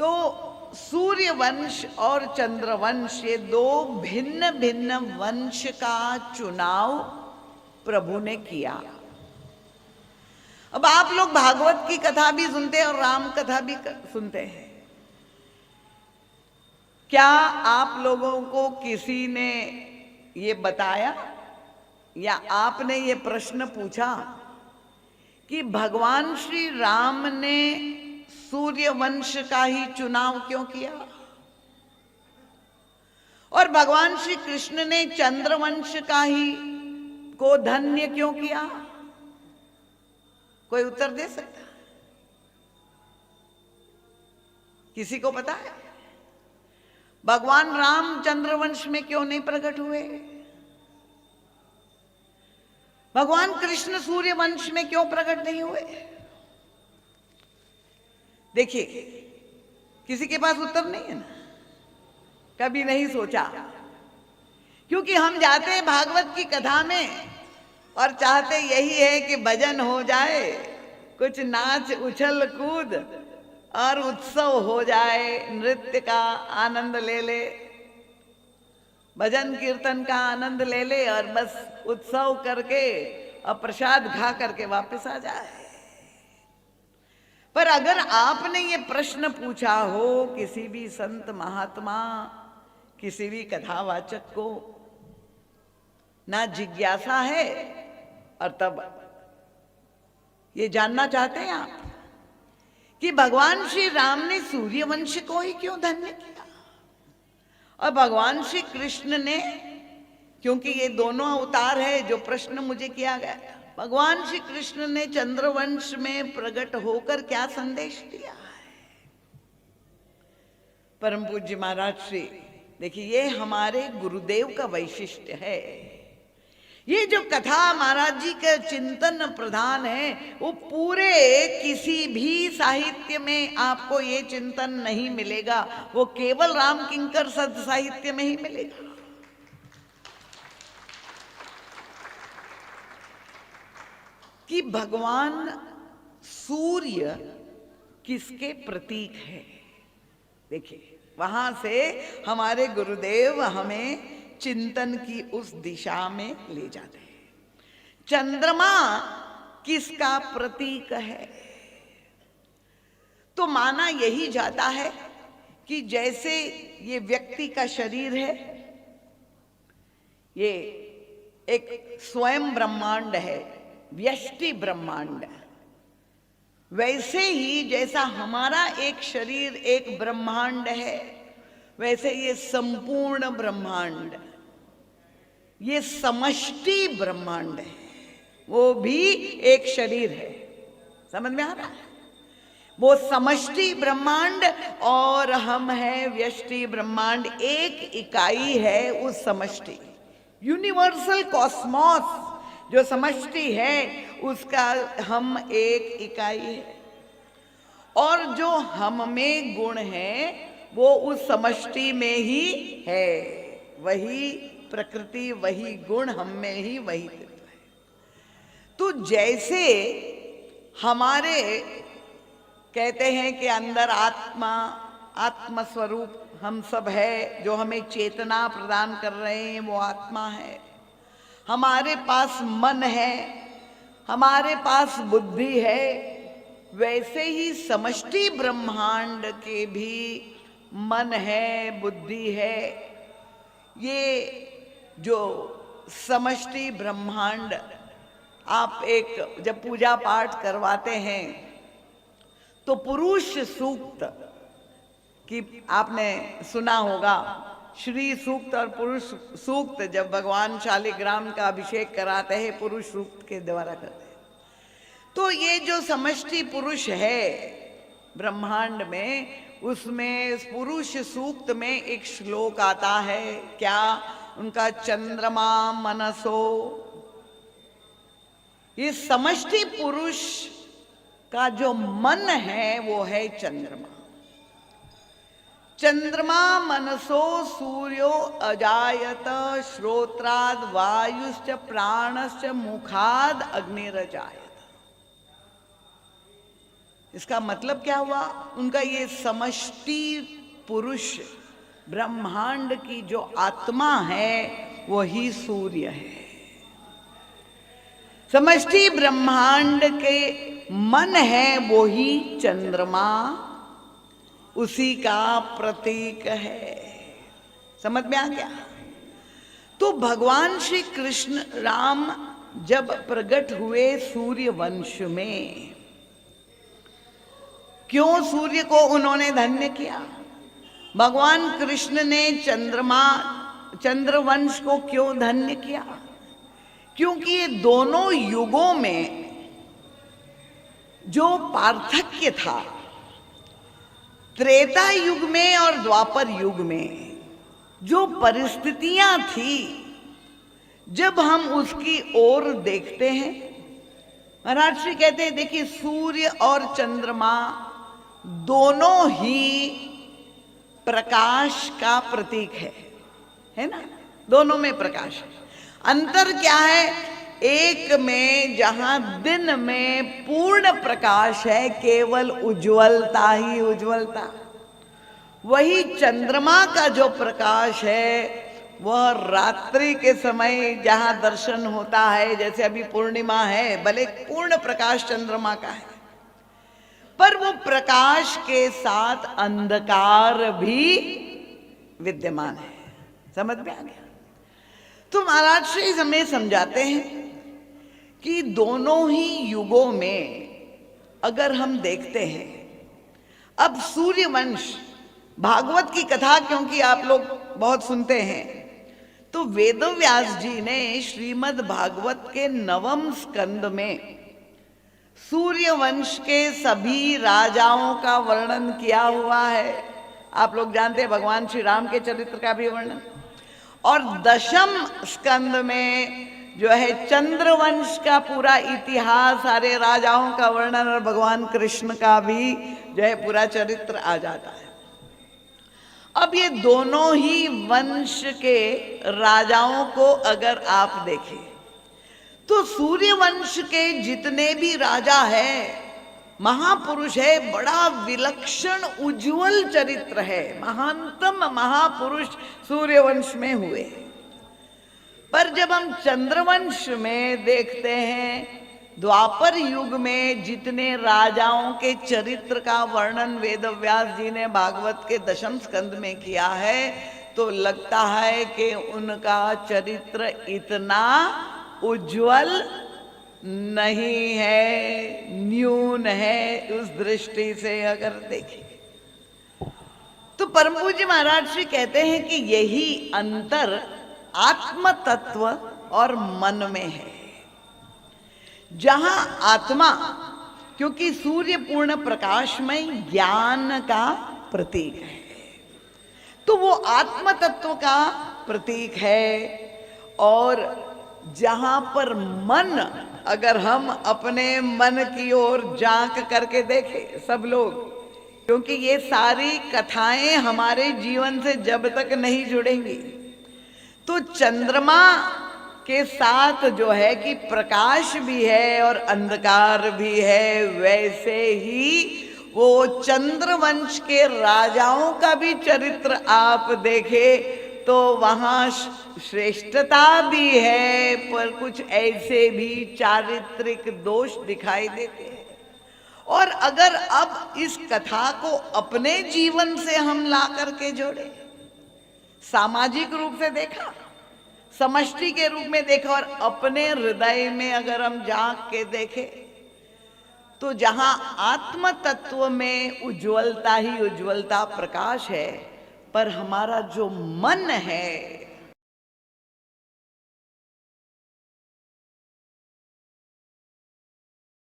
तो सूर्य वंश और चंद्रवंश ये दो भिन्न भिन्न वंश का चुनाव प्रभु ने किया। अब आप लोग भागवत की कथा भी सुनते हैं और राम कथा भी सुनते हैं। क्या आप लोगों को किसी ने ये बताया या आपने ये प्रश्न पूछा कि भगवान श्री राम ने सूर्य वंश का ही चुनाव क्यों किया और भगवान श्री कृष्ण ने चंद्रवंश का ही को धन्य क्यों किया? कोई उत्तर दे सकता? किसी को पता है? भगवान राम चंद्रवंश में क्यों नहीं प्रकट हुए? भगवान कृष्ण सूर्य वंश में क्यों प्रकट नहीं हुए? देखिए, किसी के पास उत्तर नहीं है ना, कभी नहीं सोचा, क्योंकि हम जाते हैं भागवत की कथा में और चाहते यही है कि भजन हो जाए, कुछ नाच उछल कूद और उत्सव हो जाए, नृत्य का आनंद ले ले, भजन कीर्तन का आनंद ले ले और बस उत्सव करके और प्रसाद खा करके वापस आ जाए। पर अगर आपने ये प्रश्न पूछा हो किसी भी संत महात्मा, किसी भी कथावाचक को, ना जिज्ञासा है और तब ये जानना चाहते हैं आप कि भगवान श्री राम ने सूर्यवंश को ही क्यों धन्य किया और भगवान श्री कृष्ण ने, क्योंकि ये दोनों अवतार है जो प्रश्न मुझे किया गया, भगवान श्री कृष्ण ने चंद्रवंश में प्रकट होकर क्या संदेश दिया है? परम पूज्य महाराज श्री, देखिए ये हमारे गुरुदेव का वैशिष्ट्य है। ये जो कथा महाराज जी का चिंतन प्रधान है, वो पूरे किसी भी साहित्य में आपको ये चिंतन नहीं मिलेगा, वो केवल राम किंकर सद साहित्य में ही मिलेगा। कि भगवान सूर्य किसके प्रतीक है। देखिए, वहां से हमारे गुरुदेव हमें चिंतन की उस दिशा में ले जाते हैं। चंद्रमा किसका प्रतीक है? तो माना यही जाता है कि जैसे ये व्यक्ति का शरीर है, ये एक स्वयं ब्रह्मांड है, व्यष्टि ब्रह्मांड, वैसे ही जैसा हमारा एक शरीर एक ब्रह्मांड है, वैसे ये संपूर्ण ब्रह्मांड, ये समष्टि ब्रह्मांड है, वो भी एक शरीर है। समझ में आ रहा है? वो समष्टि ब्रह्मांड और हम हैं व्यष्टि ब्रह्मांड, एक इकाई है उस समष्टि। यूनिवर्सल कॉस्मॉस जो समष्टि है उसका हम एक इकाई है, और जो हम में गुण है वो उस समष्टि में ही है, वही प्रकृति, वही गुण हम में ही वही तत्व है। तो जैसे हमारे कहते हैं कि अंदर आत्मा, आत्मस्वरूप हम सब है, जो हमें चेतना प्रदान कर रहे हैं वो आत्मा है, हमारे पास मन है, हमारे पास बुद्धि है, वैसे ही समष्टि ब्रह्मांड के भी मन है, बुद्धि है। ये जो समष्टि ब्रह्मांड, आप एक जब पूजा पाठ करवाते हैं तो पुरुष सूक्त की आपने सुना होगा, श्री सूक्त और पुरुष सूक्त जब भगवान शालिग्राम का अभिषेक कराते हैं पुरुष सूक्त के द्वारा करते हैं। तो ये जो समष्टि पुरुष है ब्रह्मांड में, उसमें पुरुष सूक्त में एक श्लोक आता है, क्या उनका, चंद्रमा मनसो। ये समष्टि पुरुष का जो मन है वो है चंद्रमा। चंद्रमा मनसो सूर्यो अजायत, श्रोत्राद वायुश्च प्राणश्च मुखाद अग्निरजायत। इसका मतलब क्या हुआ? उनका ये समष्टि पुरुष ब्रह्मांड की जो आत्मा है वही सूर्य है। समष्टि ब्रह्मांड के मन है वही चंद्रमा, उसी का प्रतीक है। समझ में आ गया? तो भगवान श्री कृष्ण राम जब प्रकट हुए सूर्य वंश में, क्यों सूर्य को उन्होंने धन्य किया? भगवान कृष्ण ने चंद्रवंश को क्यों धन्य किया? क्योंकि ये दोनों युगों में जो पार्थक्य था, त्रेता युग में और द्वापर युग में जो परिस्थितियां थी, जब हम उसकी ओर देखते हैं, महाराज श्री कहते हैं देखिए सूर्य और चंद्रमा दोनों ही प्रकाश का प्रतीक है ना? दोनों में प्रकाश है। अंतर क्या है? एक में जहां दिन में पूर्ण प्रकाश है, केवल उज्ज्वलता ही उज्ज्वलता, वही चंद्रमा का जो प्रकाश है वह रात्रि के समय जहां दर्शन होता है, जैसे अभी पूर्णिमा है, भले पूर्ण प्रकाश चंद्रमा का है, पर वो प्रकाश के साथ अंधकार भी विद्यमान है। समझ में आ गया? तो महाराज श्री हमें समझाते हैं कि दोनों ही युगों में अगर हम देखते हैं, अब सूर्यवंश भागवत की कथा क्योंकि आप लोग बहुत सुनते हैं, तो वेदव्यास जी ने श्रीमद् भागवत के 9वें स्कंद में सूर्यवंश के सभी राजाओं का वर्णन किया हुआ है। आप लोग जानते हैं भगवान श्री राम के चरित्र का भी वर्णन, और 10वें स्कंद में जो है चंद्रवंश का पूरा इतिहास, सारे राजाओं का वर्णन, और भगवान कृष्ण का भी जो है पूरा चरित्र आ जाता है। अब ये दोनों ही वंश के राजाओं को अगर आप देखें तो सूर्यवंश के जितने भी राजा है, महापुरुष है, बड़ा विलक्षण उज्जवल चरित्र है, महानतम महापुरुष सूर्यवंश में हुए। पर जब हम चंद्रवंश में देखते हैं, द्वापर युग में जितने राजाओं के चरित्र का वर्णन वेदव्यास जी ने भागवत के 10वें स्कंद में किया है, तो लगता है कि उनका चरित्र इतना उज्जवल नहीं है, न्यून है। उस दृष्टि से अगर देखें तो परम पूज्य महाराज श्री कहते हैं कि यही अंतर आत्म तत्व और मन में है। जहां आत्मा, क्योंकि सूर्य पूर्ण प्रकाशमय ज्ञान का प्रतीक है, तो वो आत्म तत्व का प्रतीक है। और जहां पर मन, अगर हम अपने मन की ओर झांक करके देखें सब लोग, क्योंकि ये सारी कथाएं हमारे जीवन से जब तक नहीं जुड़ेंगी, तो चंद्रमा के साथ जो है कि प्रकाश भी है और अंधकार भी है, वैसे ही वो चंद्रवंश के राजाओं का भी चरित्र आप देखें तो वहां श्रेष्ठता भी है, पर कुछ ऐसे भी चारित्रिक दोष दिखाई देते हैं। और अगर अब इस कथा को अपने जीवन से हम ला करके जोड़े, सामाजिक रूप से देखा, समष्टि के रूप में देखा, और अपने हृदय में अगर हम झांक के देखें, तो जहां आत्म तत्व में उज्ज्वलता ही उज्ज्वलता प्रकाश है, पर हमारा जो मन है